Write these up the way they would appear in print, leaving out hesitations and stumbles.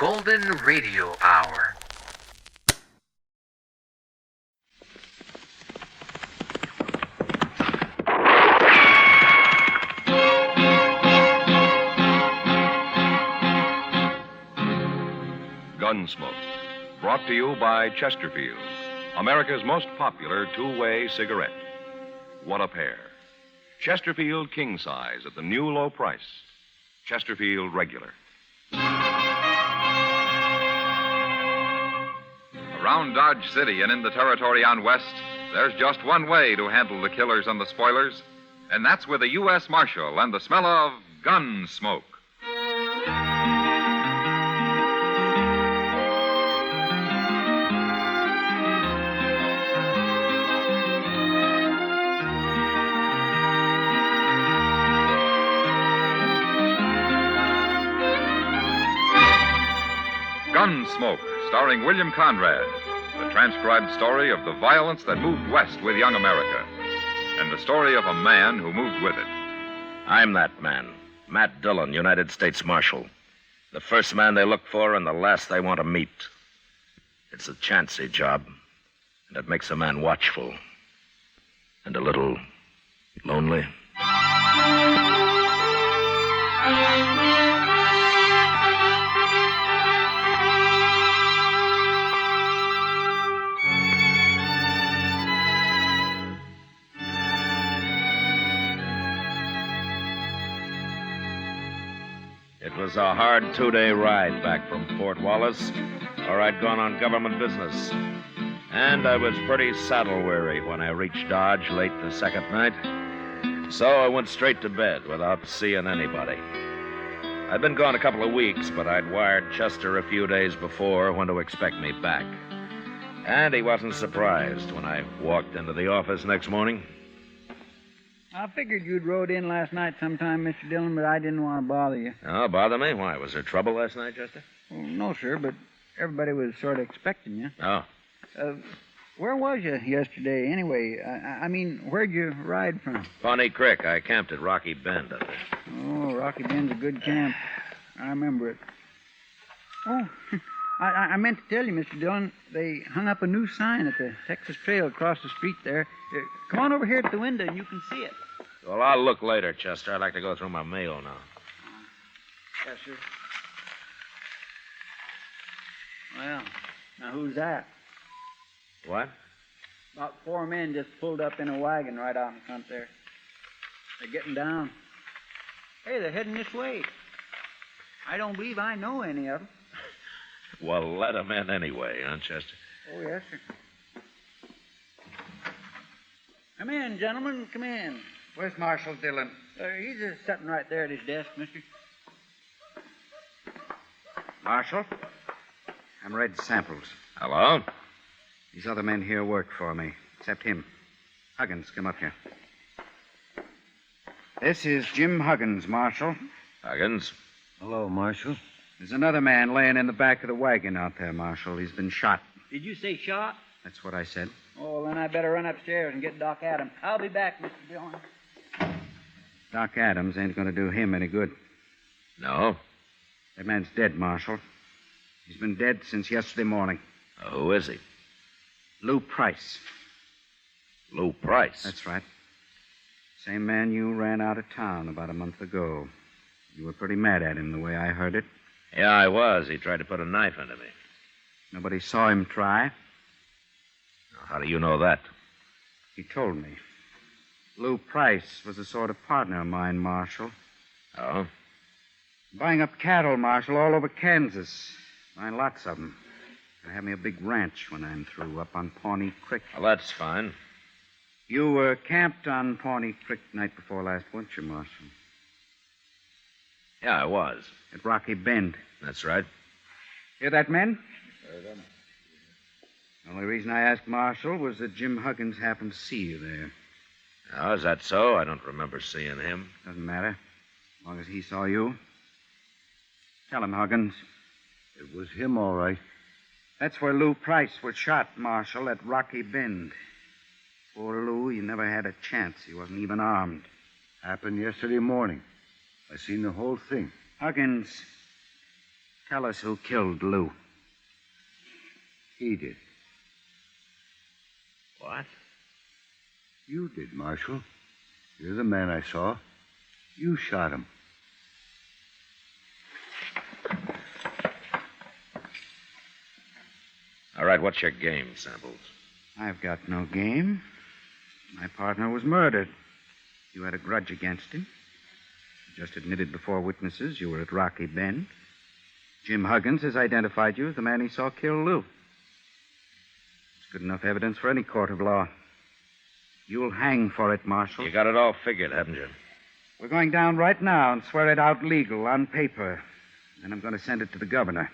Golden Radio Hour. Gunsmoke, brought to you by Chesterfield, America's most popular two-way cigarette. What a pair. Chesterfield king size at the new low price. Chesterfield regular. Around Dodge City and in the territory on West, there's just one way to handle the killers and the spoilers, and that's with a U.S. Marshal and the smell of Gunsmoke. Gunsmoke, starring William Conrad, the transcribed story of the violence that moved west with young America, and the story of a man who moved with it. I'm that man, Matt Dillon, United States Marshal. The first man they look for and the last they want to meet. It's a chancy job, and it makes a man watchful and a little lonely. It was a hard 2-day ride back from Fort Wallace, or I'd gone on government business. And I was pretty saddle-weary when I reached Dodge late the second night. So I went straight to bed without seeing anybody. I'd been gone a couple of weeks, but I'd wired Chester a few days before when to expect me back. And he wasn't surprised when I walked into the office next morning. I figured you'd rode in last night sometime, Mr. Dillon, but I didn't want to bother you. Oh, bother me? Why? Was there trouble last night, Chester? Well, no, sir, but everybody was sort of expecting you. Oh. Where was you yesterday, anyway? I mean, where'd you ride from? Pawnee Creek. I camped at Rocky Bend up there. Oh, Rocky Bend's a good camp. I remember it. Oh, I meant to tell you, Mr. Dillon, they hung up a new sign at the Texas Trail across the street there. Come on over here at the window and you can see it. Well, I'll look later, Chester. I'd like to go through my mail now. Yes, sir. Well, now who's that? What? About 4 men just pulled up in a wagon right out in front there. They're getting down. Hey, they're heading this way. I don't believe I know any of them. Well, let them in anyway, huh, Chester? Oh, yes, sir. Come in, gentlemen, come in. Where's Marshal Dillon? He's just sitting right there at his desk, mister. Marshal? I'm Red Samples. Hello? These other men here work for me, except him. Huggins, come up here. This is Jim Huggins, Marshal. Huggins? Hello, Marshal. There's another man laying in the back of the wagon out there, Marshal. He's been shot. Did you say shot? That's what I said. Oh, then I better run upstairs and get Doc Adams. I'll be back, Mr. Dillon. Doc Adams ain't going to do him any good. No? That man's dead, Marshal. He's been dead since yesterday morning. Who is he? Lou Price. Lou Price? That's right. Same man you ran out of town about a month ago. You were pretty mad at him, the way I heard it. Yeah, I was. He tried to put a knife into me. Nobody saw him try. How do you know that? He told me. Lou Price was a sort of partner of mine, Marshal. Oh? Buying up cattle, Marshal, all over Kansas. Buying lots of them. I have me a big ranch when I'm through, up on Pawnee Creek. Well, that's fine. You were camped on Pawnee Creek night before last, weren't you, Marshal? Yeah, I was. At Rocky Bend. That's right. Hear that, men? The only reason I asked Marshal was that Jim Huggins happened to see you there. Oh, is that so? I don't remember seeing him. Doesn't matter. As long as he saw you. Tell him, Huggins. It was him, all right. That's where Lou Price was shot, Marshal, at Rocky Bend. Poor Lou, he never had a chance. He wasn't even armed. Happened yesterday morning. I seen the whole thing. Huggins, Tell us who killed Lou. He did. What? You did, Marshal. You're the man I saw. You shot him. All right, what's your game, Samples? I've got no game. My partner was murdered. You had a grudge against him. You just admitted before witnesses you were at Rocky Bend. Jim Huggins has identified you as the man he saw kill Lou. It's good enough evidence for any court of law. You'll hang for it, Marshal. You got it all figured, haven't you? We're going down right now and swear it out legal on paper. Then I'm going to send it to the governor.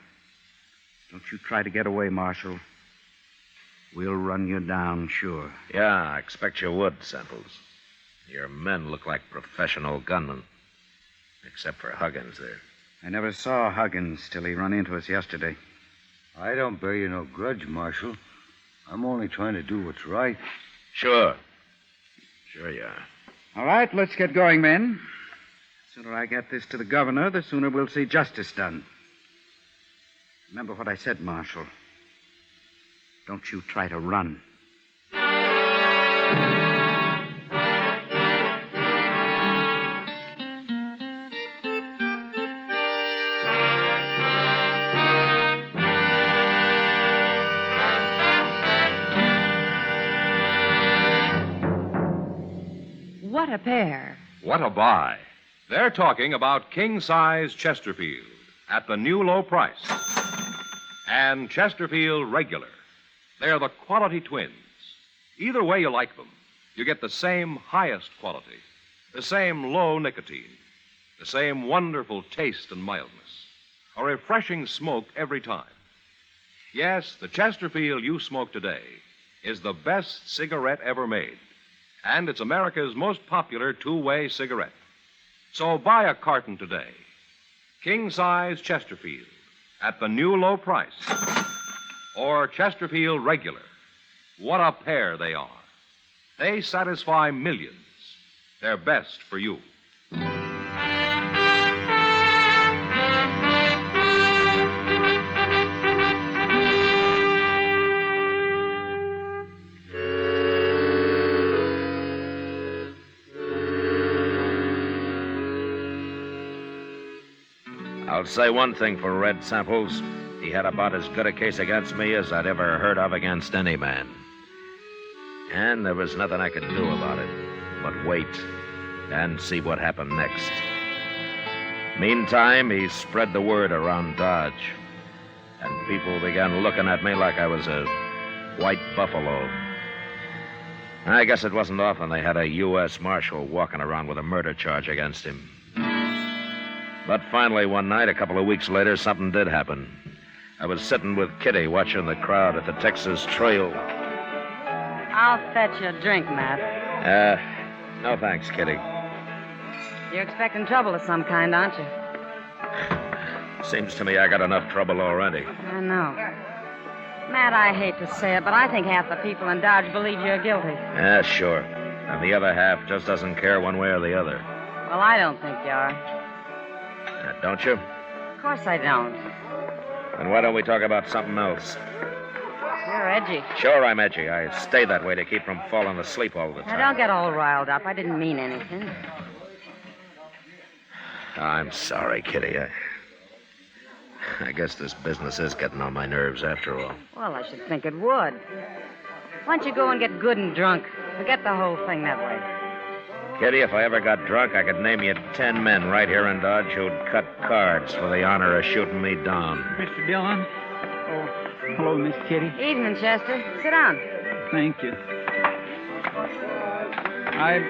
Don't you try to get away, Marshal. We'll run you down, sure. Yeah, I expect you would, Samples. Your men look like professional gunmen. Except for Huggins there. I never saw Huggins till he run into us yesterday. I don't bear you no grudge, Marshal. I'm only trying to do what's right. Sure. Sure you are. All right, let's get going, men. The sooner I get this to the governor, the sooner we'll see justice done. Remember what I said, Marshal. Don't you try to run. What a pair. What a buy. They're talking about king-size Chesterfield at the new low price. And Chesterfield Regular. They're the quality twins. Either way you like them, you get the same highest quality, the same low nicotine, the same wonderful taste and mildness, a refreshing smoke every time. Yes, the Chesterfield you smoke today is the best cigarette ever made. And it's America's most popular two-way cigarette. So buy a carton today. King-size Chesterfield at the new low price. Or Chesterfield Regular. What a pair they are. They satisfy millions. They're best for you. I'll say one thing for Red Samples. He had about as good a case against me as I'd ever heard of against any man. And there was nothing I could do about it but wait and see what happened next. Meantime, he spread the word around Dodge, and people began looking at me like I was a white buffalo. I guess it wasn't often they had a U.S. Marshal walking around with a murder charge against him. But finally, one night, a couple of weeks later, something did happen. I was sitting with Kitty watching the crowd at the Texas Trail. I'll fetch you a drink, Matt. No thanks, Kitty. You're expecting trouble of some kind, aren't you? Seems to me I got enough trouble already. I know. Matt, I hate to say it, but I think half the people in Dodge believe you're guilty. Yeah, sure. And the other half just doesn't care one way or the other. Well, I don't think you are. Don't you? Of course I don't. Then why don't we talk about something else? You're edgy. Sure, I'm edgy. I stay that way to keep from falling asleep all the time. Now, don't get all riled up. I didn't mean anything. I'm sorry, Kitty. I guess this business is getting on my nerves after all. Well, I should think it would. Why don't you go and get good and drunk? Forget the whole thing that way. Kitty, if I ever got drunk, I could name you 10 men right here in Dodge who'd cut cards for the honor of shooting me down. Mr. Dillon? Oh, hello, Miss Kitty. Evening, Chester. Sit down. Thank you. I've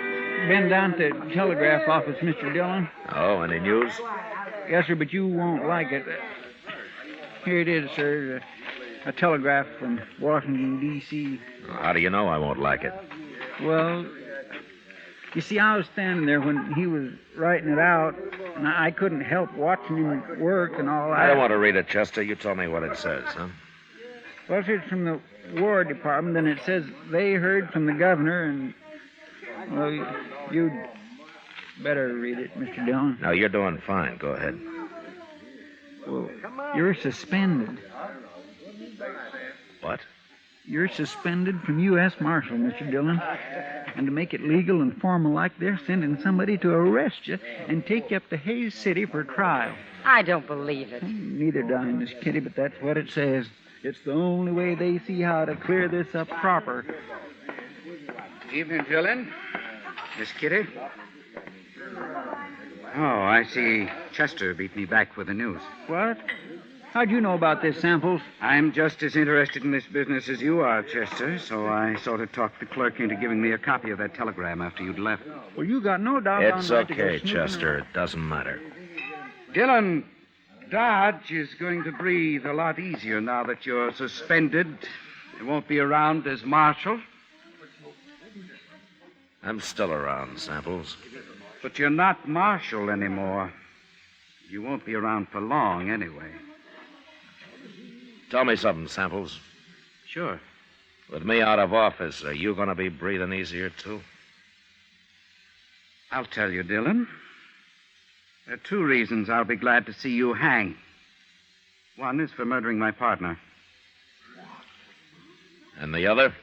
been down to the telegraph office, Mr. Dillon. Oh, any news? Yes, sir, but you won't like it. Here it is, sir. A telegraph from Washington, D.C. How do you know I won't like it? Well, you see, I was standing there when he was writing it out, and I couldn't help watching him work and all that. I don't want to read it, Chester. You tell me what it says, huh? Well, it's from the War Department, and it says they heard from the governor, and, well, you'd better read it, Mr. Dillon. No, you're doing fine. Go ahead. Well, you're suspended. What? You're suspended from U.S. Marshal, Mr. Dillon. And to make it legal and formal like, they're sending somebody to arrest you and take you up to Hayes City for trial. I don't believe it. Neither do I, Miss Kitty, but that's what it says. It's the only way they see how to clear this up proper. Evening, Dillon. Miss Kitty. Oh, I see Chester beat me back with the news. What? How'd you know about this, Samples? I'm just as interested in this business as you are, Chester, so I sort of talked the clerk into giving me a copy of that telegram after you'd left. Well, you got no doubt It's right to go okay, snooping Chester. around. It doesn't matter. Dillon, Dodge is going to breathe a lot easier now that you're suspended. You won't be around as marshal. I'm still around, Samples. But you're not marshal anymore. You won't be around for long, anyway. Tell me something, Samples. Sure. With me out of office, are you going to be breathing easier, too? I'll tell you, Dillon. There are two reasons I'll be glad to see you hang. One is for murdering my partner. And the other?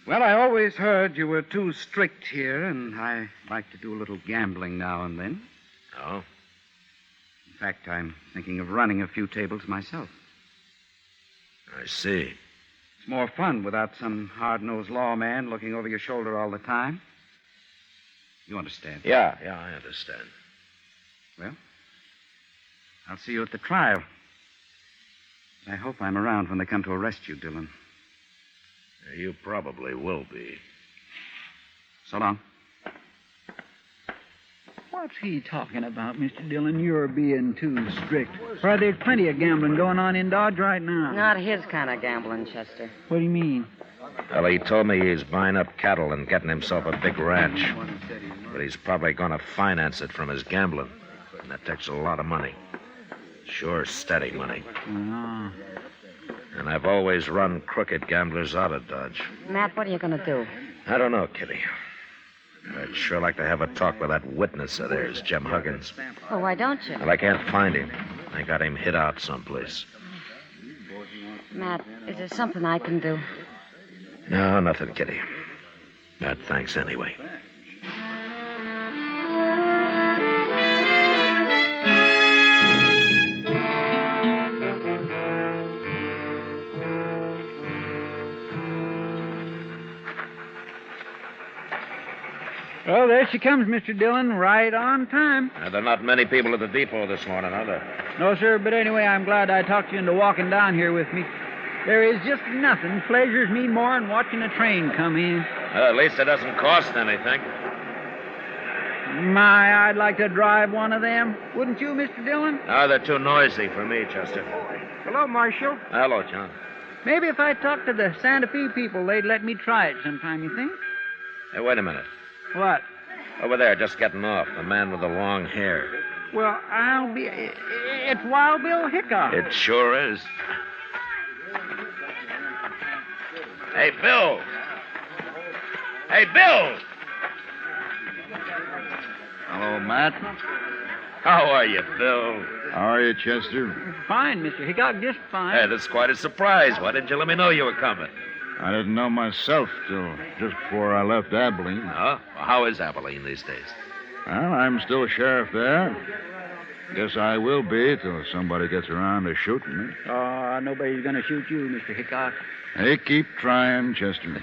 Well, I always heard you were too strict here, and I like to do a little gambling now and then. Oh? In fact, I'm thinking of running a few tables myself. I see. It's more fun without some hard-nosed lawman looking over your shoulder all the time. You understand? Yeah, I understand. Well, I'll see you at the trial. I hope I'm around when they come to arrest you, Dillon. You probably will be. So long. What's he talking about, Mr. Dillon? You're being too strict. Why, there's plenty of gambling going on in Dodge right now. Not his kind of gambling, Chester. What do you mean? Well, he told me he's buying up cattle and getting himself a big ranch. But he's probably going to finance it from his gambling. And that takes a lot of money. Sure, steady money. Oh. And I've always run crooked gamblers out of Dodge. Matt, what are you going to do? I don't know, Kitty. I'd sure like to have a talk with that witness of theirs, Jim Huggins. Well, why don't you? Well, I can't find him. I got him hid out someplace. Matt, is there something I can do? No, nothing, Kitty. Thanks anyway. Oh, there she comes, Mr. Dillon, right on time. There are not many people at the depot this morning, are there? No, sir, but anyway, I'm glad I talked you into walking down here with me. There is just nothing pleasures me more than watching a train come in. Well, at least it doesn't cost anything. My, I'd like to drive one of them. Wouldn't you, Mr. Dillon? No, they're too noisy for me, Chester. Hello, Marshal. Hello, John. Maybe if I talked to the Santa Fe people, they'd let me try it sometime, you think? Hey, wait a minute. What? Over there, just getting off, the man with the long hair. Well, I'll be... It's Wild Bill Hickok. It sure is. Hey, Bill! Hey, Bill! Hello, Matt. How are you, Bill? How are you, Chester? Fine, Mr. Hickok, just fine. Hey, that's quite a surprise. Why didn't you let me know you were coming? I didn't know myself till just before I left Abilene. Huh? Well, how is Abilene these days? Well, I'm still sheriff there. Guess I will be till somebody gets around to shooting me. Oh, nobody's going to shoot you, Mr. Hickok. They keep trying, Chester.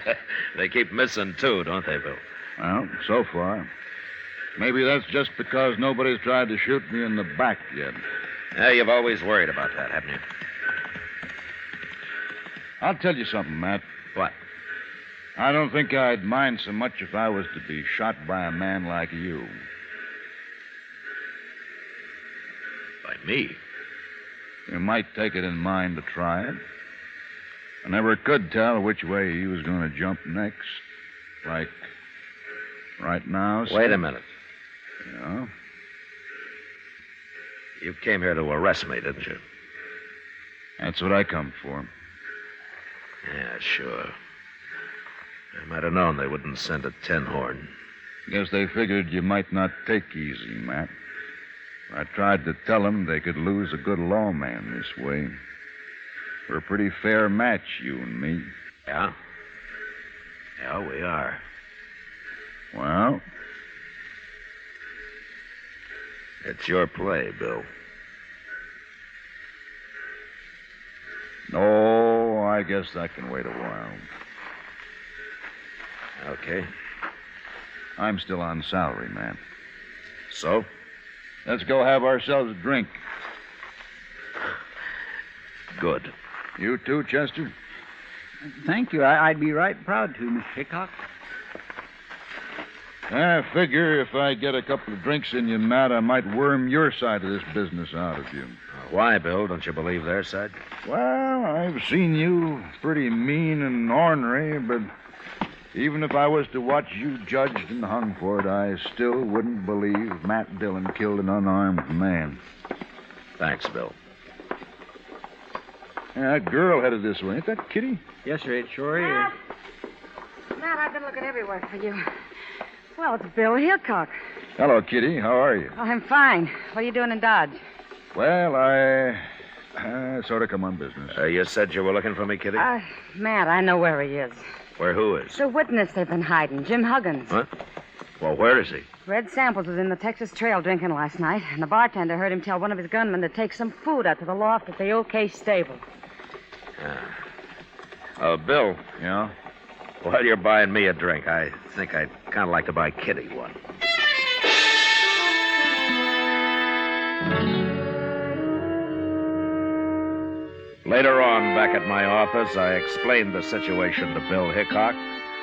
They keep missing, too, don't they, Bill? Well, so far. Maybe that's just because nobody's tried to shoot me in the back yet. Yeah, you've always worried about that, haven't you? I'll tell you something, Matt. What? I don't think I'd mind so much if I was to be shot by a man like you. By me? You might take it in mind to try it. I never could tell which way he was going to jump next. Like right now. Wait a minute. Yeah? You came here to arrest me, didn't you? That's what I come for. Yeah, sure. I might have known they wouldn't send a tin horn. Guess they figured you might not take easy, Matt. I tried to tell them they could lose a good lawman this way. We're a pretty fair match, you and me. Yeah? Yeah, we are. Well, It's your play, Bill. no, I guess that can wait a while. Okay. I'm still on salary, man. So? Let's go have ourselves a drink. Good. You too, Chester? Thank you. I'd be right proud to, Mr. Hickok. I figure if I get a couple of drinks in you, Matt, I might worm your side of this business out of you. Why, Bill? Don't you believe their side? Well, I've seen you pretty mean and ornery, but even if I was to watch you judged and hung for it, I still wouldn't believe Matt Dillon killed an unarmed man. Thanks, Bill. That girl headed this way. Ain't that Kitty? Yes, sir, it sure is. Matt, I've been looking everywhere for you. Well, it's Bill Hickok. Hello, Kitty. How are you? Oh, I'm fine. What are you doing in Dodge? Well, I sort of come on business. You said you were looking for me, Kitty? Matt, I know where he is. Where who is? The witness they've been hiding, Jim Huggins. Huh? Well, where is he? Red Samples was in the Texas Trail drinking last night, and the bartender heard him tell one of his gunmen to take some food out to the loft at the OK stable. Bill, Yeah? while you're buying me a drink, I think I'd kind of like to buy Kitty one. Later on, back at my office, I explained the situation to Bill Hickok,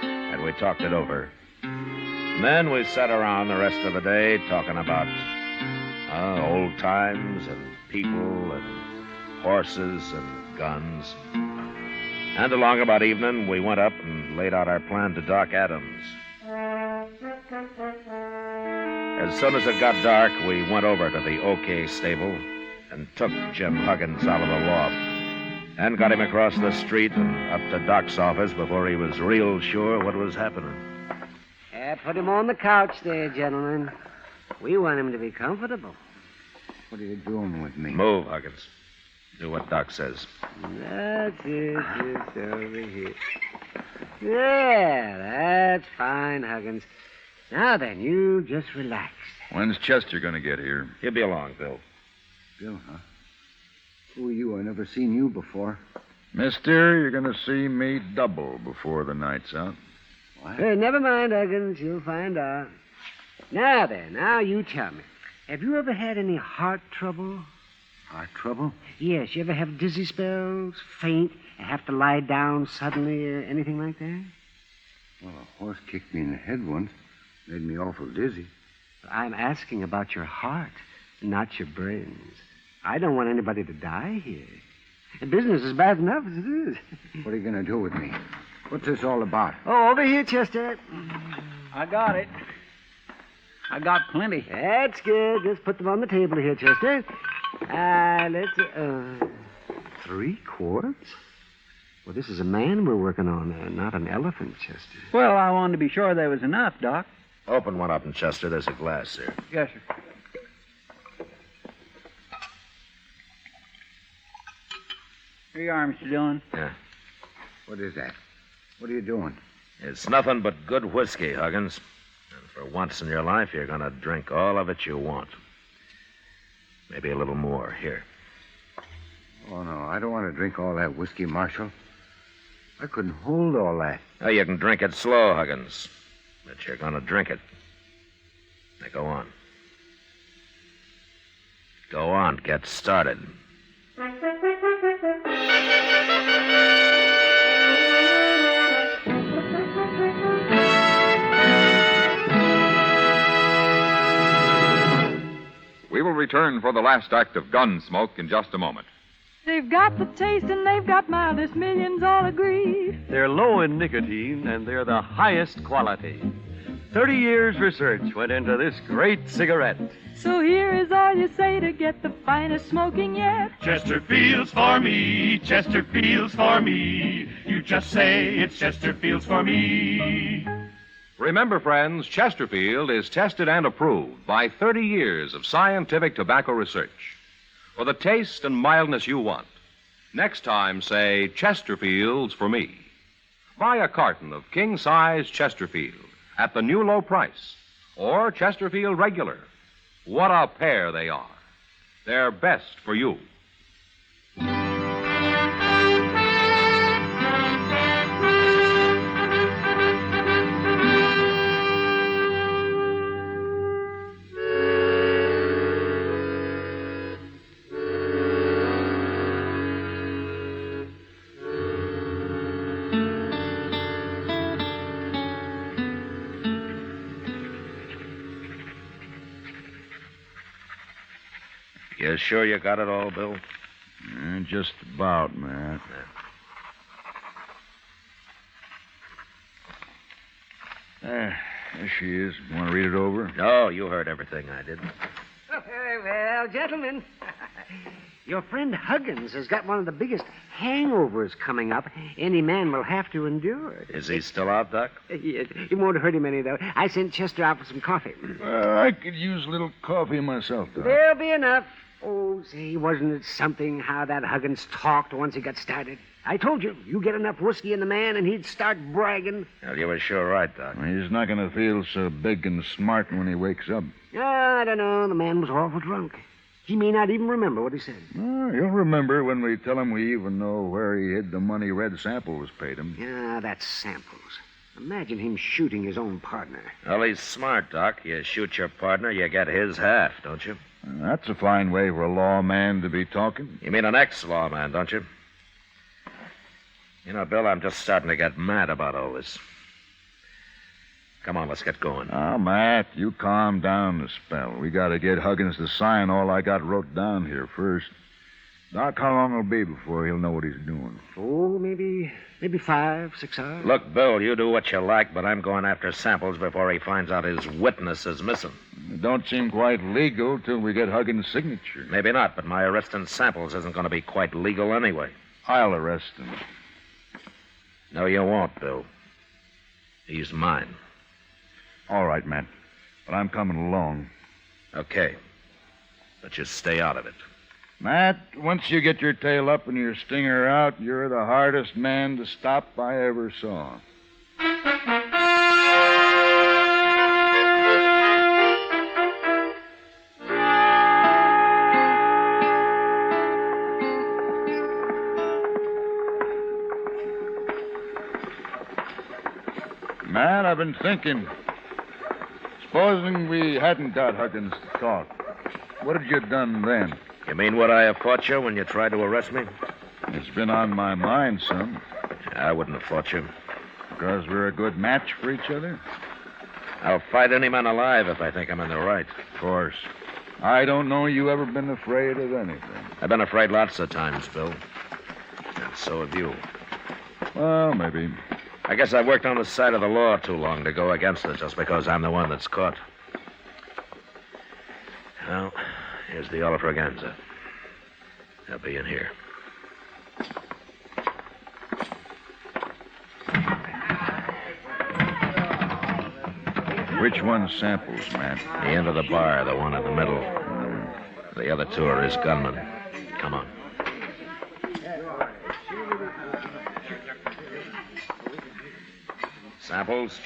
and we talked it over. And then we sat around the rest of the day talking about old times and people and horses and guns. And along about evening, we went up and laid out our plan to Doc Adams. As soon as it got dark, we went over to the OK stable and took Jim Huggins out of the loft and got him across the street and up to Doc's office before he was real sure what was happening. Put him on the couch there, gentlemen. We want him to be comfortable. What are you doing with me? Move, Huggins. Do what Doc says. That's it. Just over here. Yeah, that's fine, Huggins. Now then, you just relax. When's Chester going to get here? He'll be along, Bill. Bill, huh? Who are you? I never seen you before. Mister, you're going to see me double before the night's out. What? Hey, never mind, Huggins. You'll find out. Now then, now you tell me. Have you ever had any heart trouble? Heart trouble? Yes, you ever have dizzy spells, faint, and have to lie down suddenly, or anything like that? Well, a horse kicked me in the head once. Made me awful dizzy. I'm asking about your heart, not your brains. I don't want anybody to die here. The business is bad enough as it is. What are you going to do with me? What's this all about? Oh, over here, Chester. I got it. I got plenty. That's good. Just put them on the table here, Chester. Let's... 3 quarts? Well, this is a man we're working on, not an elephant, Chester. Well, I wanted to be sure there was enough, Doc. Open one up in Chester. There's a glass there. Yes, sir. Here you are, Mr. Dillon. Yeah. What is that? What are you doing? It's nothing but good whiskey, Huggins. And for once in your life, you're going to drink all of it you want. Maybe a little more. Here. Oh, no, I don't want to drink all that whiskey, Marshal. I couldn't hold all that. Oh, you can drink it slow, Huggins. But you're going to drink it. Now, go on. Go on. Get started. We will return for the last act of Gunsmoke in just a moment. They've got the taste and they've got mildest, millions all agree. They're low in nicotine and they're the highest quality. 30 years research went into this great cigarette. So here is all you say to get the finest smoking yet. Chesterfield's for me, Chesterfield's for me. You just say it's Chesterfield's for me. Remember, friends, Chesterfield is tested and approved by 30 years of scientific tobacco research. For the taste and mildness you want, next time say Chesterfield's for me. Buy a carton of king-size Chesterfield at the new low price, or Chesterfield Regular. What a pair they are. They're best for you. You sure you got it all, Bill? Just about, Matt. There she is. Want to read it over? No, you heard everything I did. Well, gentlemen, your friend Huggins has got one of the biggest hangovers coming up any man will have to endure. Is he still out, Doc? Yes. It won't hurt him any, though. I sent Chester out for some coffee. I could use a little coffee myself, Doc. There'll be enough. Oh, say, wasn't it something how that Huggins talked once he got started? I told you, you get enough whiskey in the man and he'd start bragging. Well, you were sure right, Doc. He's not going to feel so big and smart when he wakes up. I don't know. The man was awful drunk. He may not even remember what he said. He'll remember when we tell him we even know where he hid the money Red Samples paid him. Yeah, that's Samples. Imagine him shooting his own partner. Well, he's smart, Doc. You shoot your partner, you get his half, don't you? That's a fine way for a lawman to be talking. You mean an ex-lawman, don't you? You know, Bill, I'm just starting to get mad about all this. Come on, let's get going. Oh, Matt, you calm down a spell. We got to get Huggins to sign all I got wrote down here first. Doc, how long it'll be before he'll know what he's doing? Oh, maybe 5, 6 hours. Look, Bill, you do what you like, but I'm going after Samples before he finds out his witness is missing. It don't seem quite legal till we get Huggins' signature. Maybe not, but my arresting Samples isn't going to be quite legal anyway. I'll arrest him. No, you won't, Bill. He's mine. All right, Matt. But I'm coming along. Okay. But just stay out of it. Matt, once you get your tail up and your stinger out, you're the hardest man to stop I ever saw. Matt, I've been thinking. Supposing we hadn't got Huggins to talk, what had you done then? You mean would I have fought you when you tried to arrest me? It's been on my mind, son. I wouldn't have fought you. Because we're a good match for each other? I'll fight any man alive if I think I'm in the right. Of course. I don't know you ever been afraid of anything. I've been afraid lots of times, Bill. And so have you. Well, maybe. I guess I've worked on the side of the law too long to go against it just because I'm the one that's caught. Well, here's the Olafraganza. They'll be in here. Which one's Samples, Matt? The end of the bar, the one in the middle. The other two are his gunmen. Come on. Samples?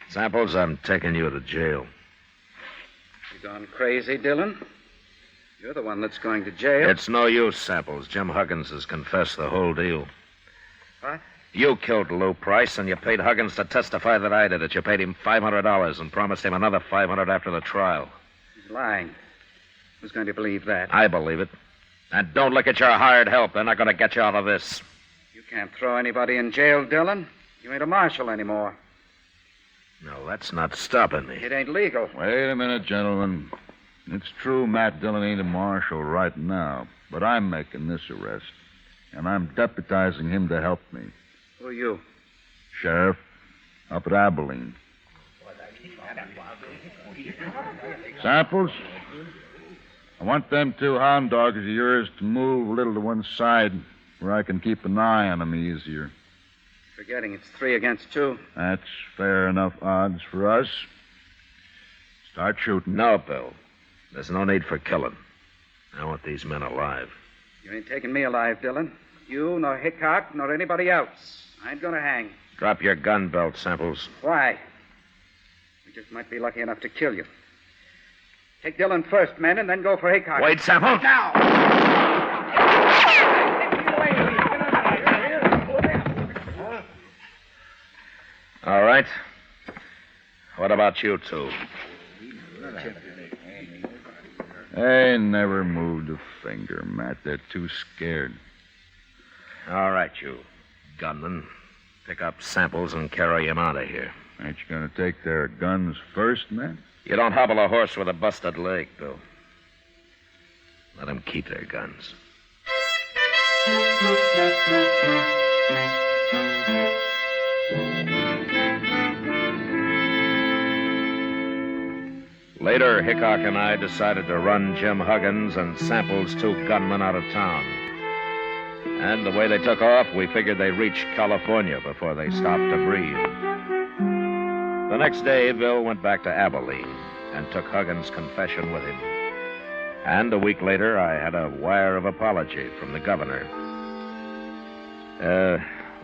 Samples, I'm taking you to jail. You gone crazy, Dillon? You're the one that's going to jail. It's no use, Samples. Jim Huggins has confessed the whole deal. What? You killed Lou Price, and you paid Huggins to testify that I did it. You paid him $500 and promised him another $500 after the trial. He's lying. Who's going to believe that? I believe it. And don't look at your hired help. They're not going to get you out of this. You can't throw anybody in jail, Dillon. You ain't a marshal anymore. No, that's not stopping me. It ain't legal. Wait a minute, gentlemen. It's true Matt Dillon ain't a marshal right now, but I'm making this arrest, and I'm deputizing him to help me. Who are you? Sheriff, up at Abilene. Samples, I want them 2 hound dogs of yours to move a little to one side where I can keep an eye on them easier. Forgetting it's 3 against 2. That's fair enough odds for us. Start shooting. No, Bill. There's no need for killing. I want these men alive. You ain't taking me alive, Dillon. You, nor Hickok, nor anybody else. I ain't gonna hang. Drop your gun belt, Samples. Why? We just might be lucky enough to kill you. Take Dillon first, men, and then go for Hickok. Wait, Samples. Now! All right. What about you two? They never moved a finger, Matt. They're too scared. All right, you gunmen. Pick up Samples and carry him out of here. Ain't you going to take their guns first, Matt? You don't hobble a horse with a busted leg, Bill. Let them keep their guns. Later, Hickok and I decided to run Jim Huggins and Samples' 2 gunmen out of town. And the way they took off, we figured they'd reach California before they stopped to breathe. The next day, Bill went back to Abilene and took Huggins' confession with him. And a week later, I had a wire of apology from the governor.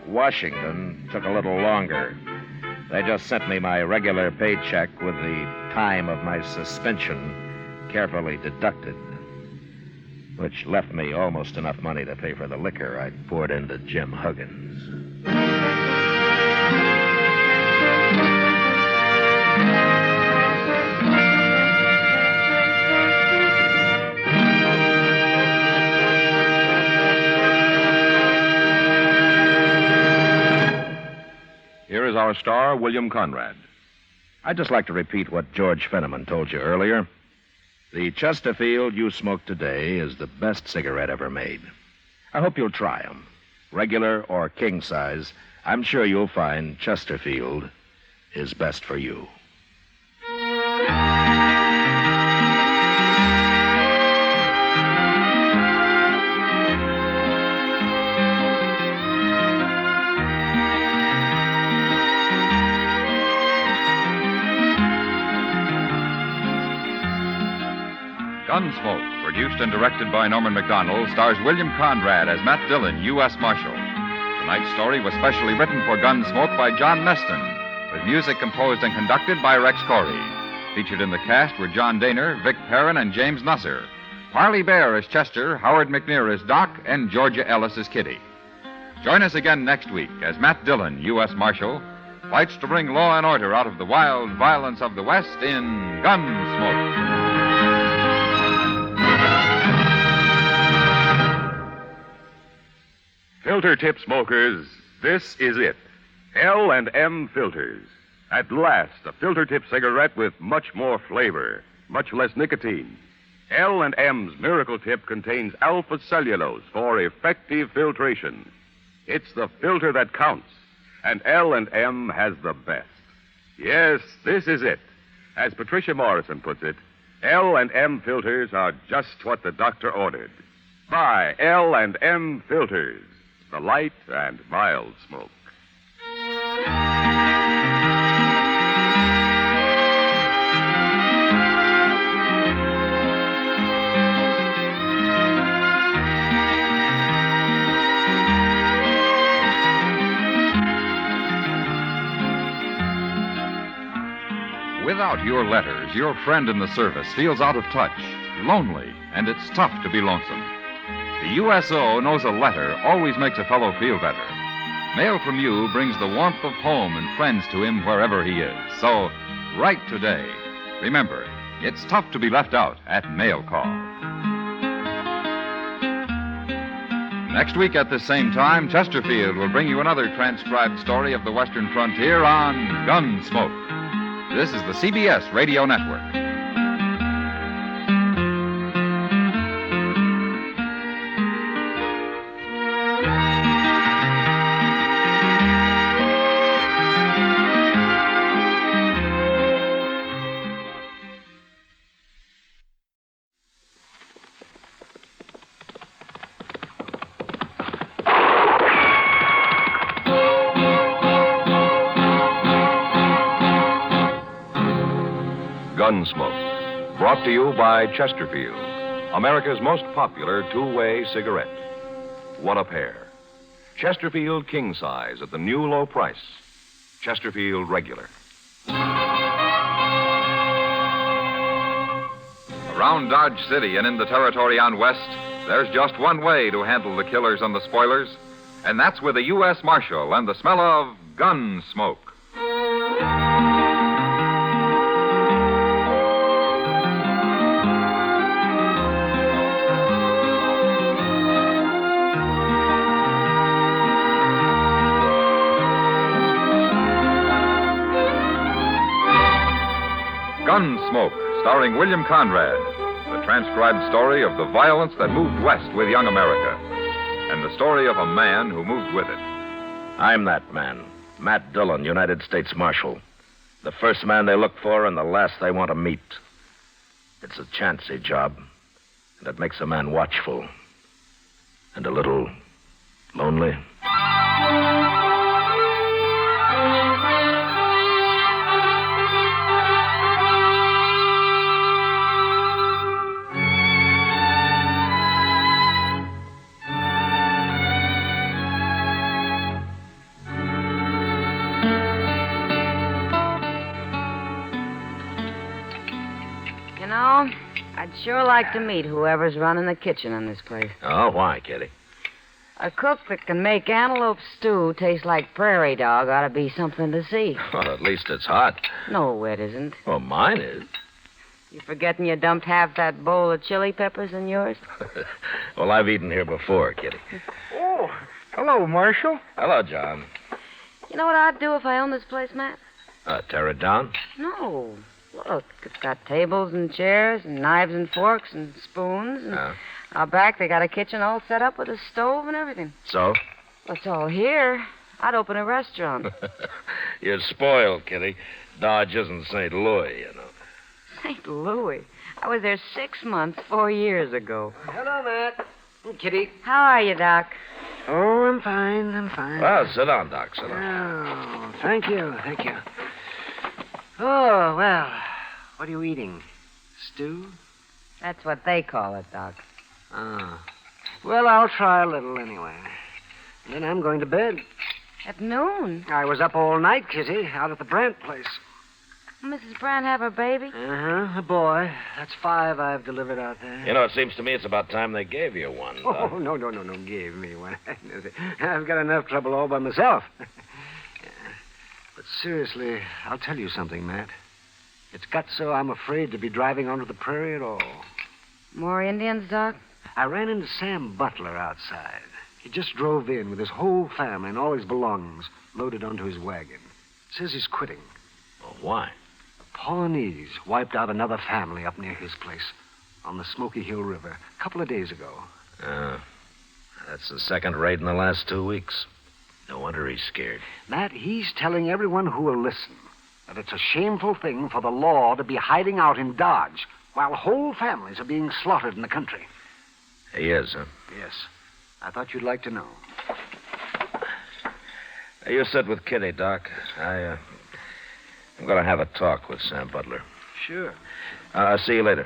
Washington took a little longer. They just sent me my regular paycheck with the time of my suspension carefully deducted, which left me almost enough money to pay for the liquor I'd poured into Jim Huggins. Here is our star, William Conrad. I'd just like to repeat what George Fenneman told you earlier. The Chesterfield you smoke today is the best cigarette ever made. I hope you'll try them. Regular or king size, I'm sure you'll find Chesterfield is best for you. Gunsmoke, produced and directed by Norman Macdonald, stars William Conrad as Matt Dillon, U.S. Marshal. Tonight's story was specially written for Gunsmoke by John Meston, with music composed and conducted by Rex Corey. Featured in the cast were John Daner, Vic Perrin, and James Nusser. Parley Bear as Chester, Howard McNear as Doc, and Georgia Ellis as Kitty. Join us again next week as Matt Dillon, U.S. Marshal, fights to bring law and order out of the wild violence of the West in Gunsmoke. Filter tip smokers, this is it. L&M Filters. At last, a filter tip cigarette with much more flavor, much less nicotine. L&M's Miracle Tip contains alpha cellulose for effective filtration. It's the filter that counts, and L&M has the best. Yes, this is it. As Patricia Morrison puts it, L&M filters are just what the doctor ordered. Buy L&M Filters. The light and mild smoke. Without your letters, your friend in the service feels out of touch, lonely, and it's tough to be lonesome. The USO knows a letter always makes a fellow feel better. Mail from you brings the warmth of home and friends to him wherever he is. So, write today. Remember, it's tough to be left out at mail call. Next week at the same time, Chesterfield will bring you another transcribed story of the Western frontier on Gunsmoke. This is the CBS Radio Network. Gunsmoke, brought to you by Chesterfield, America's most popular two-way cigarette. What a pair. Chesterfield king size at the new low price. Chesterfield regular. Around Dodge City and in the territory on West, there's just one way to handle the killers and the spoilers, and that's with a U.S. Marshal and the smell of gun smoke. Gunsmoke, starring William Conrad, the transcribed story of the violence that moved west with young America, and the story of a man who moved with it. I'm that man, Matt Dillon, United States Marshal. The first man they look for and the last they want to meet. It's a chancy job, and it makes a man watchful and a little lonely. I'd sure like to meet whoever's running the kitchen in this place. Oh, why, Kitty? A cook that can make antelope stew taste like prairie dog ought to be something to see. Well, at least it's hot. No, it isn't. Well, mine is. You forgetting you dumped half that bowl of chili peppers in yours? Well, I've eaten here before, Kitty. Oh, hello, Marshal. Hello, John. You know what I'd do if I owned this place, Matt? Tear it down? No. Look, it's got tables and chairs and knives and forks and spoons. And out back, they got a kitchen all set up with a stove and everything. So? Well, it's all here. I'd open a restaurant. You're spoiled, Kitty. Dodge isn't St. Louis, you know. St. Louis? I was there 6 months, 4 years ago. Hello, Matt. Kitty. How are you, Doc? Oh, I'm fine. Well, sit down, Doc. Sit down. Oh, thank you. Oh, well, what are you eating? Stew? That's what they call it, Doc. Oh. Well, I'll try a little anyway. Then I'm going to bed. At noon? I was up all night, Kitty, out at the Brandt place. Mrs. Brandt have her baby? Uh-huh, a boy. That's 5 I've delivered out there. You know, it seems to me it's about time they gave you one. Oh, no, gave me one. I've got enough trouble all by myself. But seriously, I'll tell you something, Matt. It's got so I'm afraid to be driving onto the prairie at all. More Indians, Doc? I ran into Sam Butler outside. He just drove in with his whole family and all his belongings loaded onto his wagon. Says he's quitting. Well, why? Pawnees wiped out another family up near his place on the Smoky Hill River a couple of days ago. That's the second raid in the last 2 weeks. No wonder he's scared. Matt, he's telling everyone who will listen that it's a shameful thing for the law to be hiding out in Dodge while whole families are being slaughtered in the country. He is, huh? Yes. I thought you'd like to know. You sit with Kitty, Doc. I'm going to have a talk with Sam Butler. Sure. I'll see you later.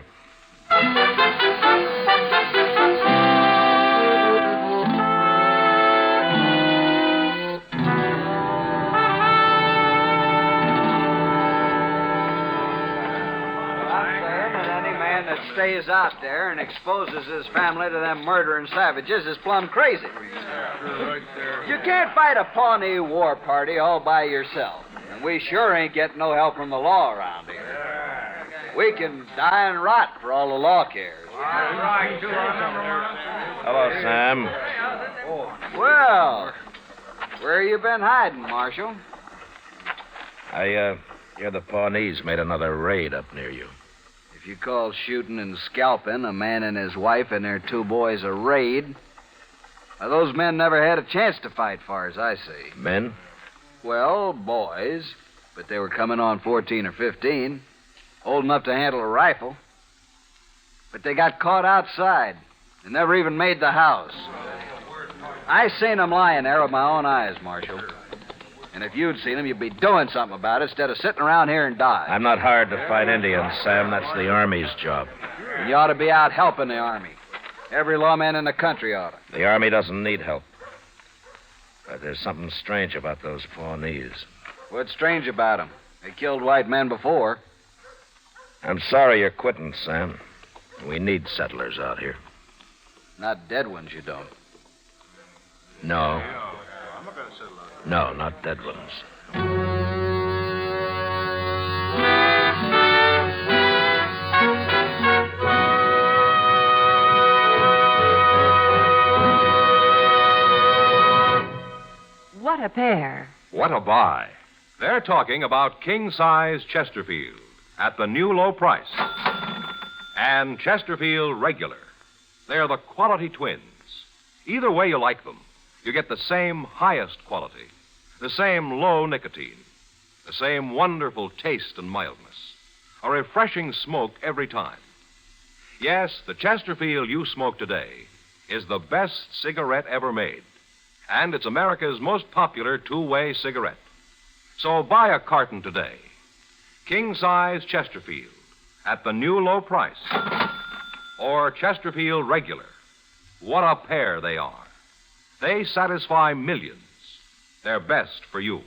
Stays out there and exposes his family to them murdering savages is plumb crazy. You can't fight a Pawnee war party all by yourself. And we sure ain't getting no help from the law around here. We can die and rot for all the law cares. Hello, Sam. Well, where you been hiding, Marshal? I hear the Pawnees made another raid up near you. If you call shooting and scalping a man and his wife and their 2 boys a raid, those men never had a chance to fight, far as I see. Men? Well, boys, but they were coming on 14 or 15, old enough to handle a rifle. But they got caught outside and never even made the house. I seen them lying there with my own eyes, Marshal. And if you'd seen them, you'd be doing something about it instead of sitting around here and dying. I'm not hired to fight Indians, Sam. That's the Army's job. And you ought to be out helping the Army. Every lawman in the country ought to. The Army doesn't need help. But there's something strange about those Pawnees. What's strange about them? They killed white men before. I'm sorry you're quitting, Sam. We need settlers out here. Not dead ones, you don't. No. No, not dead ones. What a pair. What a buy. They're talking about king-size Chesterfield at the new low price. And Chesterfield Regular. They're the quality twins. Either way you like them, you get the same highest quality, the same low nicotine, the same wonderful taste and mildness, a refreshing smoke every time. Yes, the Chesterfield you smoke today is the best cigarette ever made, and it's America's most popular two-way cigarette. So buy a carton today. King-size Chesterfield at the new low price, or Chesterfield Regular. What a pair they are. They satisfy millions. They're best for you.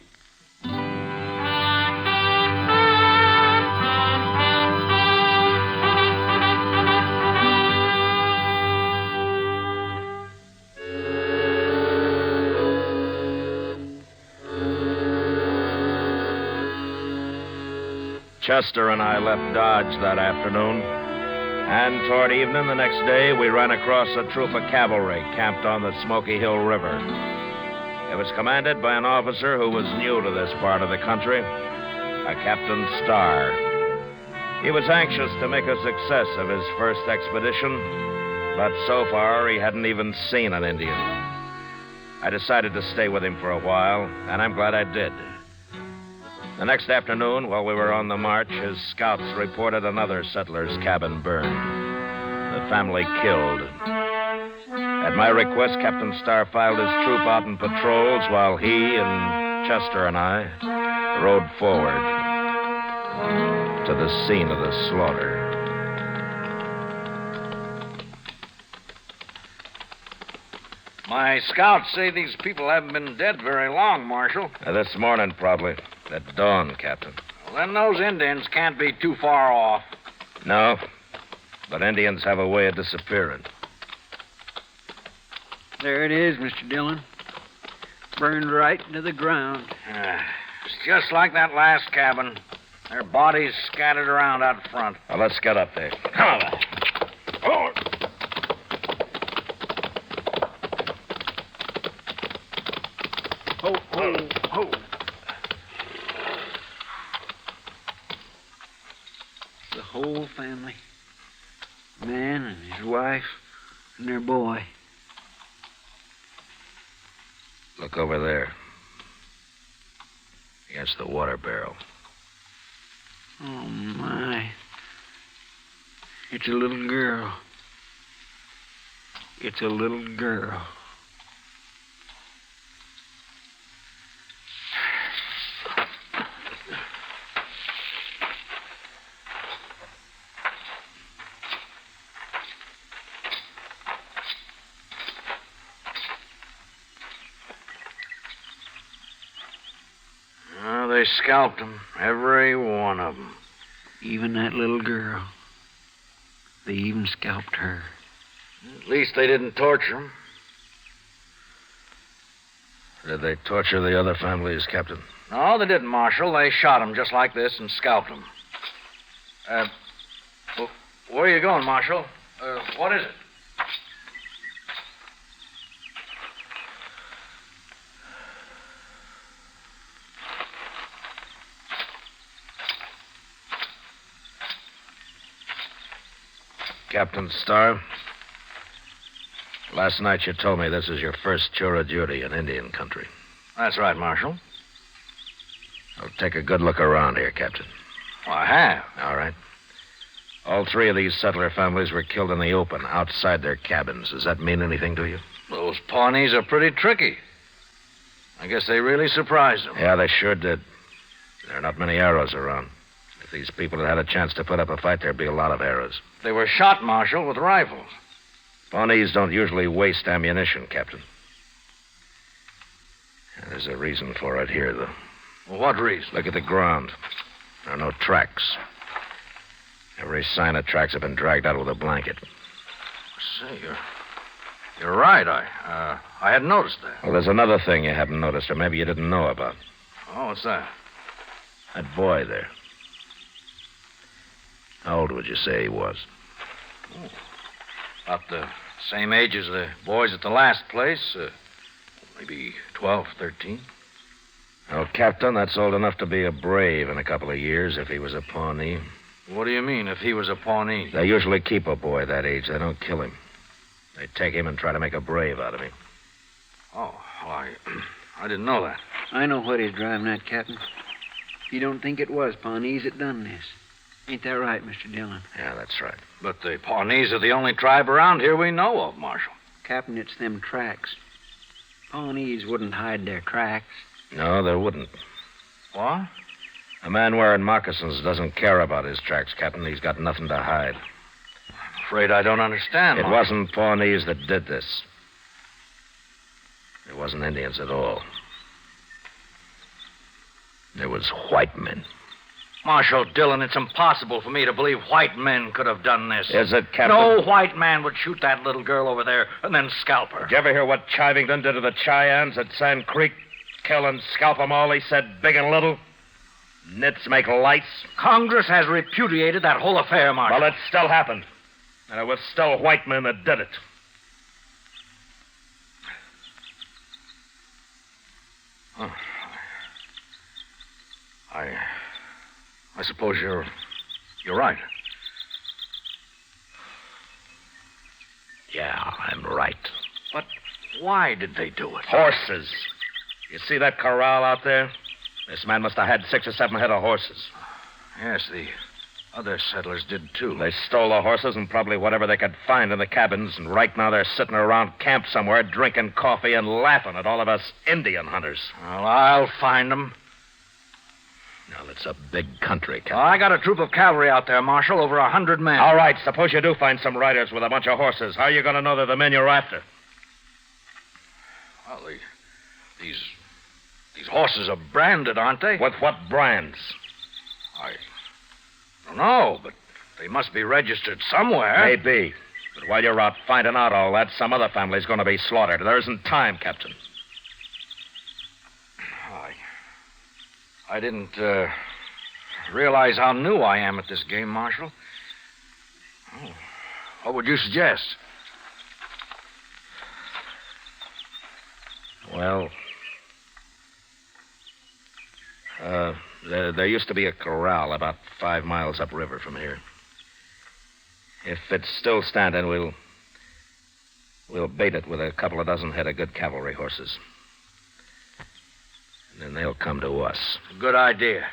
Chester and I left Dodge that afternoon, and toward evening the next day, we ran across a troop of cavalry camped on the Smoky Hill River. It was commanded by an officer who was new to this part of the country, a Captain Starr. He was anxious to make a success of his first expedition, but so far he hadn't even seen an Indian. I decided to stay with him for a while, and I'm glad I did. The next afternoon, while we were on the march, his scouts reported another settler's cabin burned. The family killed. At my request, Captain Starr filed his troop out in patrols while he and Chester and I rode forward to the scene of the slaughter. My scouts say these people haven't been dead very long, Marshal. This morning, probably. At dawn, Captain. Well, then those Indians can't be too far off. No, but Indians have a way of disappearing. There it is, Mr. Dillon. Burned right into the ground. It's just like that last cabin. Their bodies scattered around out front. Well, let's get up there. Come on, then. Oh. Ho, ho, ho. The whole family. Man and his wife and their boy. Look over there. Against the water barrel. Oh, my. It's a little girl. It's a little girl. They scalped them, every one of them. Even that little girl. They even scalped her. At least they didn't torture them. Did they torture the other families, Captain? No, they didn't, Marshal. They shot them just like this and scalped them. Where are you going, Marshal? What is it? Captain Starr, last night you told me this is your first tour of duty in Indian country. That's right, Marshal. Well, take a good look around here, Captain. Well, I have. All right. All three of these settler families were killed in the open, outside their cabins. Does that mean anything to you? Those Pawnees are pretty tricky. I guess they really surprised him. Yeah, they sure did. There are not many arrows around. If these people had had a chance to put up a fight, there'd be a lot of arrows. They were shot, Marshal, with rifles. Pawnees don't usually waste ammunition, Captain. There's a reason for it here, though. Well, what reason? Look at the ground. There are no tracks. Every sign of tracks have been dragged out with a blanket. Say, you're right. I hadn't noticed that. Well, there's another thing you haven't noticed, or maybe you didn't know about. Oh, what's that? That boy there. How old would you say he was? Oh, about the same age as the boys at the last place. Maybe 12, 13. Well, Captain, that's old enough to be a brave in a couple of years if he was a Pawnee. What do you mean, if he was a Pawnee? They usually keep a boy that age. They don't kill him. They take him and try to make a brave out of him. Oh, well, I didn't know that. I know what he's driving at, Captain. You don't think it was Pawnees that done this. Ain't that right, Mr. Dillon? Yeah, that's right. But the Pawnees are the only tribe around here we know of, Marshal. Captain, it's them tracks. Pawnees wouldn't hide their tracks. No, they wouldn't. What? A man wearing moccasins doesn't care about his tracks, Captain. He's got nothing to hide. I'm afraid I don't understand, It Marshal. wasn't Pawnees that did this. It wasn't Indians at all. It was white men. Marshal Dillon, it's impossible for me to believe white men could have done this. Is it, Captain? No white man would shoot that little girl over there and then scalp her. Did you ever hear what Chivington did to the Cheyennes at Sand Creek? Kill and scalp them all, he said, big and little. Nits make lights. Congress has repudiated that whole affair, Marshal. Well, it still happened. And it was still white men that did it. Oh. I suppose you're right. Yeah, I'm right. But why did they do it? Horses. You see that corral out there? This man must have had 6 or 7 head of horses. Yes, the other settlers did, too. They stole the horses and probably whatever they could find in the cabins, and right now they're sitting around camp somewhere drinking coffee and laughing at all of us Indian hunters. Well, I'll find them. Now, it's a big country, Captain. I got a troop of cavalry out there, Marshal, over 100 men. All right, suppose you do find some riders with a bunch of horses. How are you going to know they're the men you're after? Well, these horses are branded, aren't they? With what brands? I don't know, but they must be registered somewhere. Maybe. But while you're out finding out all that, some other family's going to be slaughtered. There isn't time, Captain. I didn't realize how new I am at this game, Marshal. Oh, what would you suggest? Well, there used to be a corral about 5 miles upriver from here. If it's still standing, we'll bait it with a couple of dozen head of good cavalry horses. And then they'll come to us. Good idea.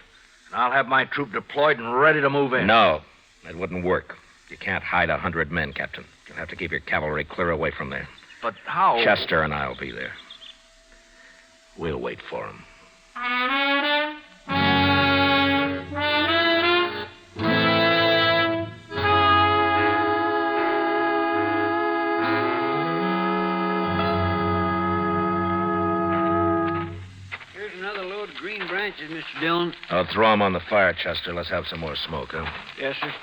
And I'll have my troop deployed and ready to move in. No, that wouldn't work. You can't hide 100 men, Captain. You'll have to keep your cavalry clear away from there. But how? Chester and I'll be there. We'll wait for him. Green branches, Mr. Dillon. I'll throw them on the fire, Chester. Let's have some more smoke, huh? Yes, sir.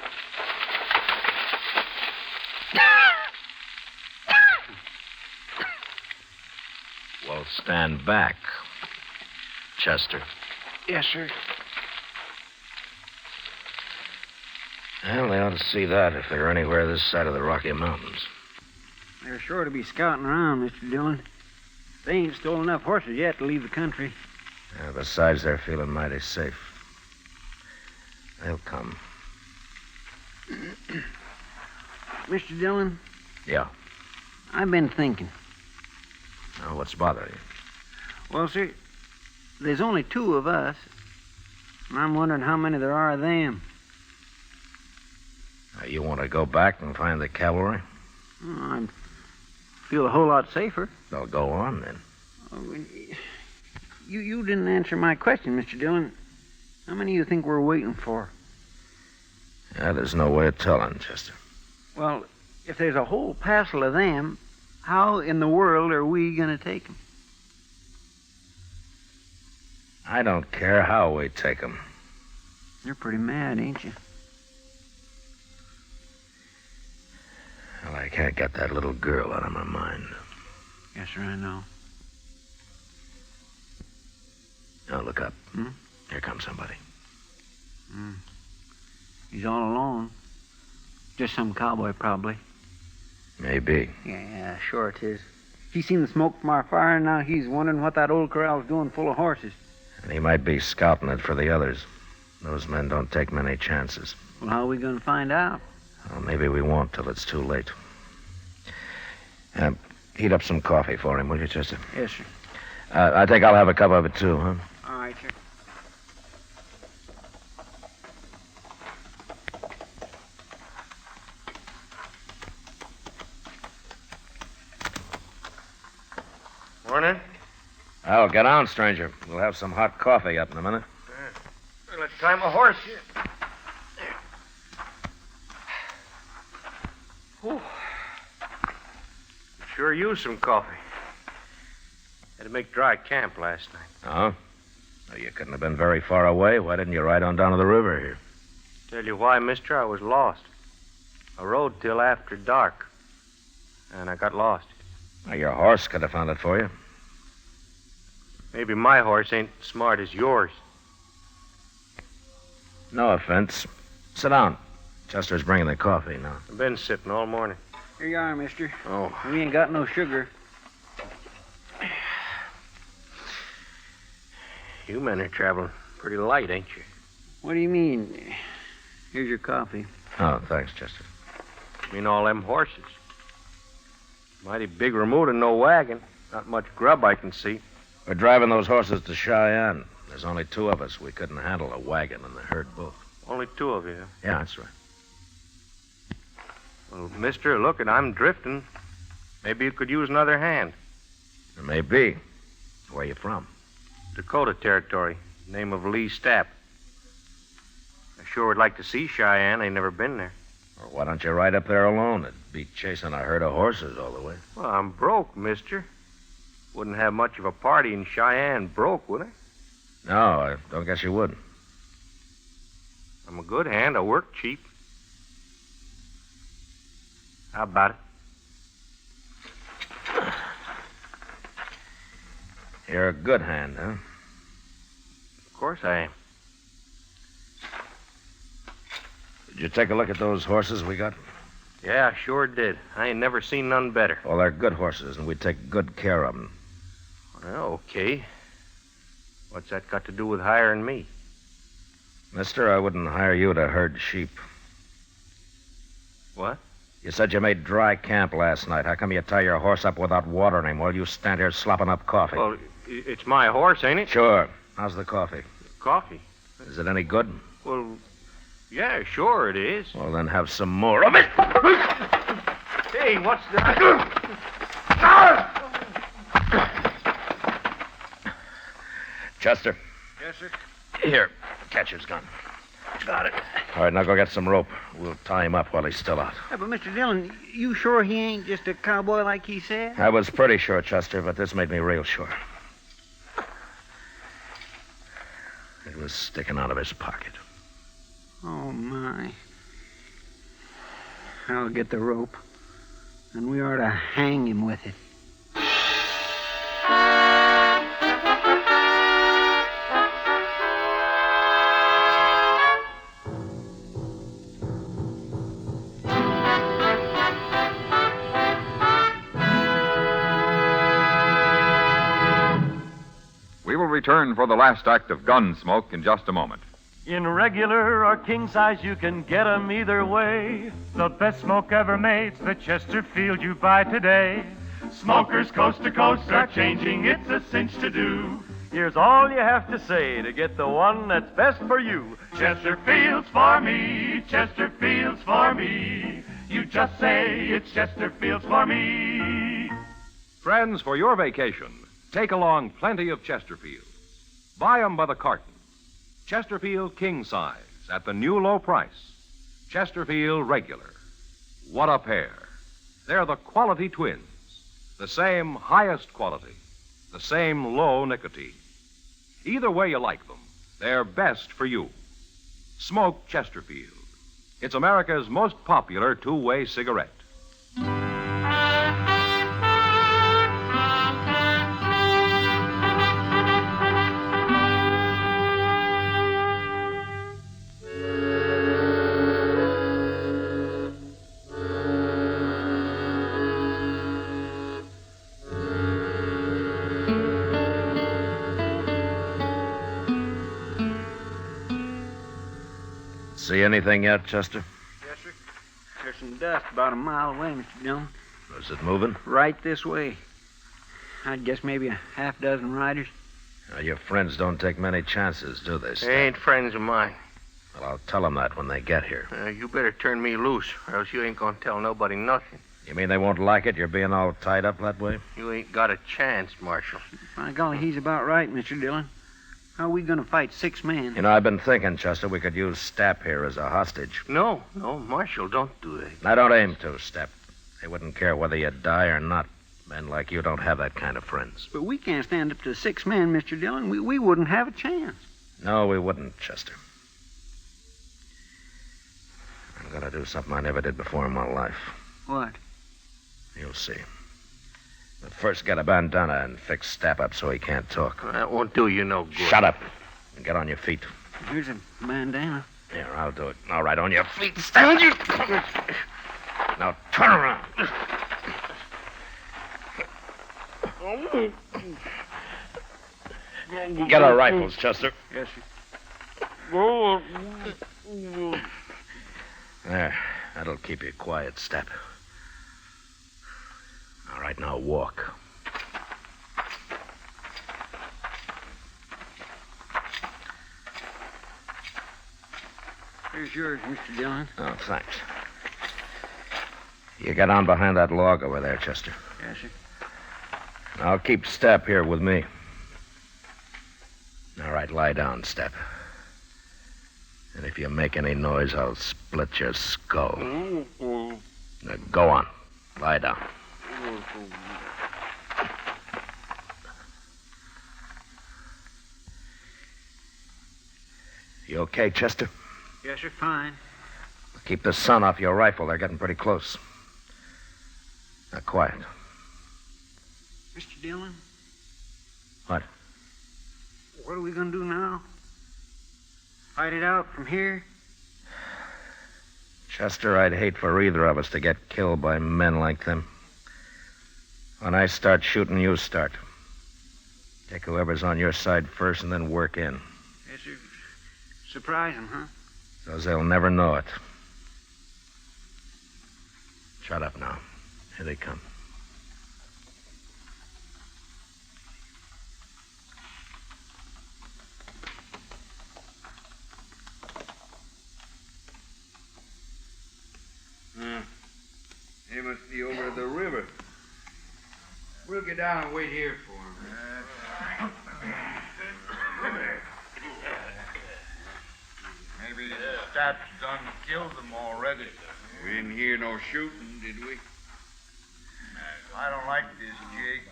Well, stand back, Chester. Yes, sir. Well, they ought to see that if they're anywhere this side of the Rocky Mountains. They're sure to be scouting around, Mr. Dillon. They ain't stolen enough horses yet to leave the country. Besides, they're feeling mighty safe. They'll come. Mr. Dillon? Yeah? I've been thinking. Oh, what's bothering you? Well, sir, there's only 2 of us. And I'm wondering how many there are of them. You want to go back and find the cavalry? I feel a whole lot safer. Well, go on, then. Oh, You didn't answer my question, Mr. Dillon. How many do you think we're waiting for? Yeah, there's no way of telling, Chester. Well, if there's a whole passel of them, how in the world are we going to take them? I don't care how we take them. You're pretty mad, ain't you? Well, I can't get that little girl out of my mind. Yes, sir, I know. Now, look up. Here comes somebody. He's all alone. Just some cowboy, probably. Maybe. Yeah, sure it is. He's seen the smoke from our fire, and now he's wondering what that old corral's doing full of horses. And he might be scouting it for the others. Those men don't take many chances. Well, how are we going to find out? Well, maybe we won't till it's too late. Heat up some coffee for him, will you, Chester? Yes, sir. I think I'll have a cup of it, too, huh? All right, sir. Morning. Oh, get on, stranger. We'll have some hot coffee up in a minute. Let's tie my horse here. Whew. Sure used some coffee. Had to make dry camp last night. Oh? Well, you couldn't have been very far away. Why didn't you ride on down to the river here? Tell you why, mister, I was lost. I rode till after dark, and I got lost. Well, your horse could have found it for you. Maybe my horse ain't smart as yours. No offense. Sit down. Chester's bringing the coffee now. I've been sitting all morning. Here you are, mister. Oh. We ain't got no sugar. You men are traveling pretty light, ain't you? What do you mean? Here's your coffee. Oh, thanks, Chester. I mean all them horses. Mighty big remote and no wagon. Not much grub I can see. We're driving those horses to Cheyenne. There's only 2 of us. We couldn't handle a wagon and the herd both. Only 2 of you, huh? Yeah, that's right. Well, mister, look, I'm drifting. Maybe you could use another hand. There may be. Where you from? Dakota Territory. Name of Lee Stapp. I sure would like to see Cheyenne. I ain't never been there. Or why don't you ride up there alone? It'd be chasing a herd of horses all the way. Well, I'm broke, mister. Wouldn't have much of a party in Cheyenne broke, would I? No, I don't guess you would. I'm a good hand. I work cheap. How about it? You're a good hand, huh? Of course I am. Did you take a look at those horses we got? Yeah, I sure did. I ain't never seen none better. Well, they're good horses, and we take good care of them. Well, okay. What's that got to do with hiring me? Mister, I wouldn't hire you to herd sheep. What? You said you made dry camp last night. How come you tie your horse up without watering him while you stand here slopping up coffee? Well, it's my horse, ain't it? Sure. How's the coffee? Coffee? Is it any good? Well, yeah, sure it is. Well, then have some more of it. Hey, what's that? Chester. Yes, sir. Here, catch his gun. Got it. All right, now go get some rope. We'll tie him up while he's still out. Yeah, but Mr. Dillon, you sure he ain't just a cowboy like he said? I was pretty sure, Chester, but this made me real sure. It was sticking out of his pocket. Oh, my. I'll get the rope, and we ought to hang him with it. We will return for the last act of Gunsmoke in just a moment. In regular or king size, you can get 'em either way. The best smoke ever made's the Chesterfield you buy today. Smokers coast to coast are changing, it's a cinch to do. Here's all you have to say to get the one that's best for you. Chesterfield's for me, Chesterfield's for me. You just say it's Chesterfield's for me. Friends, for your vacation, take along plenty of Chesterfield. Buy 'em by the carton. Chesterfield king size at the new low price. Chesterfield regular. What a pair. They're the quality twins. The same highest quality. The same low nicotine. Either way you like them, they're best for you. Smoke Chesterfield. It's America's most popular two-way cigarette. See anything yet, Chester? Yes, sir. There's some dust about a mile away, Mr. Dillon. Is it moving? Right this way. I'd guess maybe a half dozen riders. Your friends don't take many chances, do they, Step? They ain't friends of mine. Well, I'll tell them that when they get here. You better turn me loose, or else you ain't gonna tell nobody nothing. You mean they won't like it, you're being all tied up that way? You ain't got a chance, Marshal. By golly, he's about right, Mr. Dillon. How are we going to fight 6 men? You know, I've been thinking, Chester, we could use Stapp here as a hostage. No, Marshal, don't do that. I don't aim to, Stapp. They wouldn't care whether you die or not. Men like you don't have that kind of friends. But we can't stand up to 6 men, Mr. Dillon. We wouldn't have a chance. No, we wouldn't, Chester. I'm going to do something I never did before in my life. What? You'll see. But first, get a bandana and fix Stapp up so he can't talk. That won't do you no good. Shut up. And get on your feet. Here's a bandana. Here, I'll do it. All right, on your feet. Stay on your... Now, turn around. Get our rifles, Chester. Yes, sir. There. That'll keep you quiet, Stapp. All right, now walk. Here's yours, Mr. Dillon. Oh, thanks. You get on behind that log over there, Chester. Yes, sir. I'll keep Stapp here with me. All right, lie down, Stapp. And if you make any noise, I'll split your skull. Now, go on. Lie down. You okay, Chester? Yes, sir, fine. Keep the sun off your rifle. They're getting pretty close. Now, quiet. Mr. Dillon? What? What are we going to do now? Fight it out from here? Chester, I'd hate for either of us to get killed by men like them. When I start shooting, you start. Take whoever's on your side first and then work in. Yes, sir. Surprise them, huh? So they'll never know it. Shut up now. Here they come. They must be over the river. We'll get down and wait here for them. Maybe Stapp's done killed them already. We didn't hear no shooting, did we? I don't like this, Jake.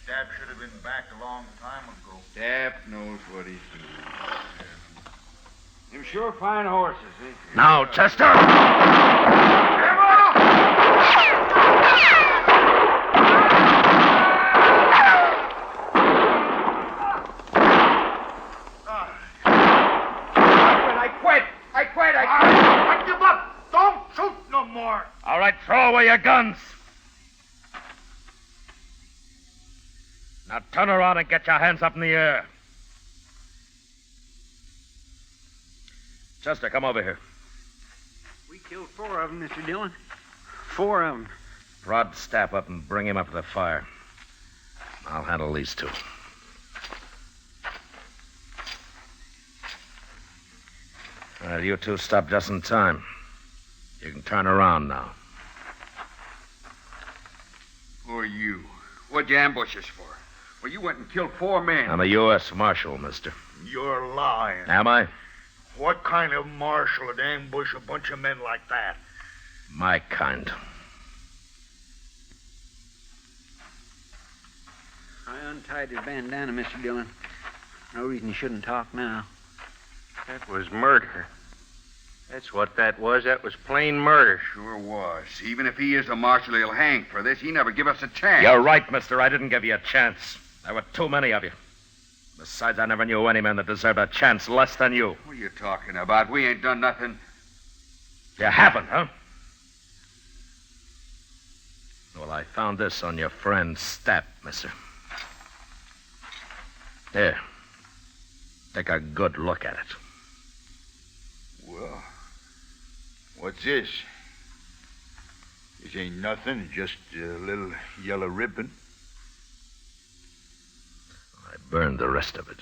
Stapp should have been back a long time ago. Stapp knows what he's doing. Them sure fine horses, ain't they? Now, Chester! I give up. Don't shoot no more. All right, throw away your guns. Now turn around and get your hands up in the air. Chester, come over here. We killed 4 of them, Mr. Dillon. 4 of them. Prod Stapp up and bring him up to the fire. I'll handle these 2. Well, you 2 stopped just in time. You can turn around now. Who are you? What'd you ambush us for? Well, you went and killed 4 men. I'm a U.S. Marshal, mister. You're lying. Am I? What kind of marshal would ambush a bunch of men like that? My kind. I untied his bandana, Mr. Dillon. No reason he shouldn't talk now. That was murder. That's what that was. That was plain murder. Sure was. Even if he is a marshal, he'll hang for this. He never give us a chance. You're right, mister. I didn't give you a chance. There were too many of you. Besides, I never knew any man that deserved a chance less than you. What are you talking about? We ain't done nothing. You haven't, huh? Well, I found this on your friend's step, mister. Here. Take a good look at it. Well, what's this? This ain't nothing, just a little yellow ribbon. I burned the rest of it.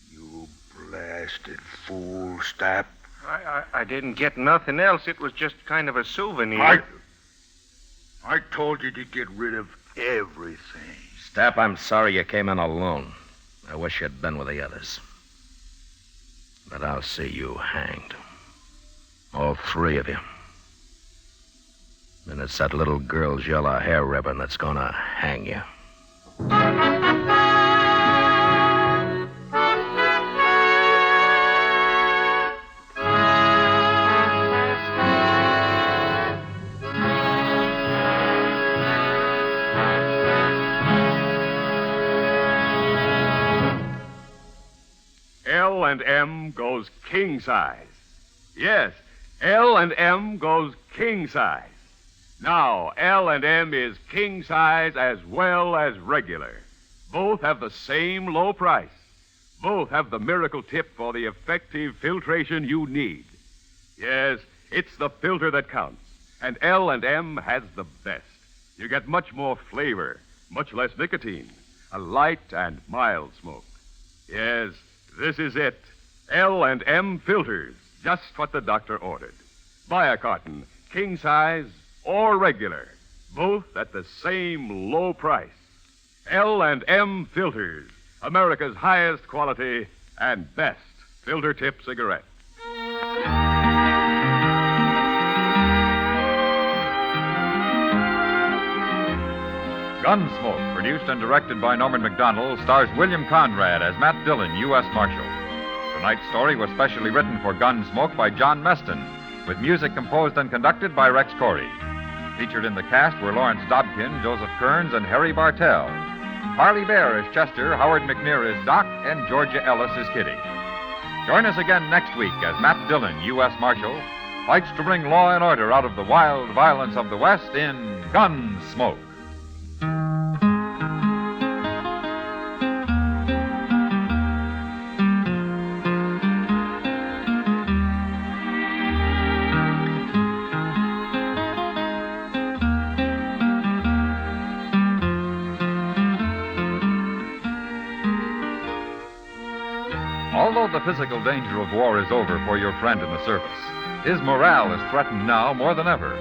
You blasted fool, Stapp. I didn't get nothing else. It was just kind of a souvenir. I told you to get rid of everything. Stapp, I'm sorry you came in alone. I wish you'd been with the others. But I'll see you hanged. All 3 of you. And it's that little girl's yellow hair ribbon that's gonna hang you. L&M goes king size. Yes, L&M goes king size. Now, L&M is king size as well as regular. Both have the same low price. Both have the miracle tip for the effective filtration you need. Yes, it's the filter that counts, and L&M has the best. You get much more flavor, much less nicotine, a light and mild smoke. Yes, this is it. L&M filters, just what the doctor ordered. Buy a carton, king size or regular, both at the same low price. L&M filters, America's highest quality and best filter tip cigarette. Gunsmoke, produced and directed by Norman McDonald, stars William Conrad as Matt Dillon, U.S. Marshal. Tonight's story was specially written for Gunsmoke by John Meston, with music composed and conducted by Rex Corey. Featured in the cast were Lawrence Dobkin, Joseph Kearns, and Harry Bartell. Harley Bear is Chester, Howard McNear is Doc, and Georgia Ellis is Kitty. Join us again next week as Matt Dillon, U.S. Marshal, fights to bring law and order out of the wild violence of the West in Gunsmoke. Although the physical danger of war is over for your friend in the service, his morale is threatened now more than ever.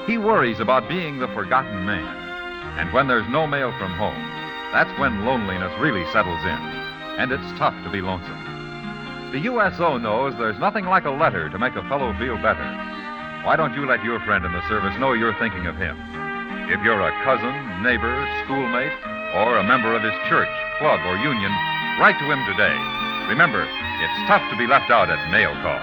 He worries about being the forgotten man. And when there's no mail from home, that's when loneliness really settles in. And it's tough to be lonesome. The USO knows there's nothing like a letter to make a fellow feel better. Why don't you let your friend in the service know you're thinking of him? If you're a cousin, neighbor, schoolmate, or a member of his church, club, or union, write to him today. Remember, it's tough to be left out at mail call.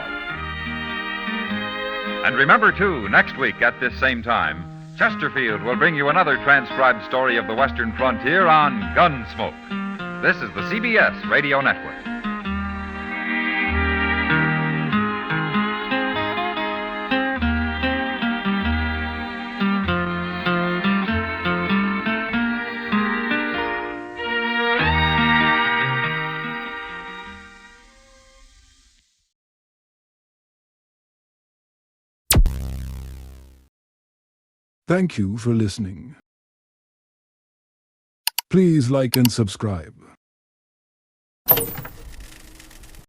And remember, too, next week at this same time, Chesterfield will bring you another transcribed story of the Western frontier on Gunsmoke. This is the CBS Radio Network. Thank you for listening. Please like and subscribe.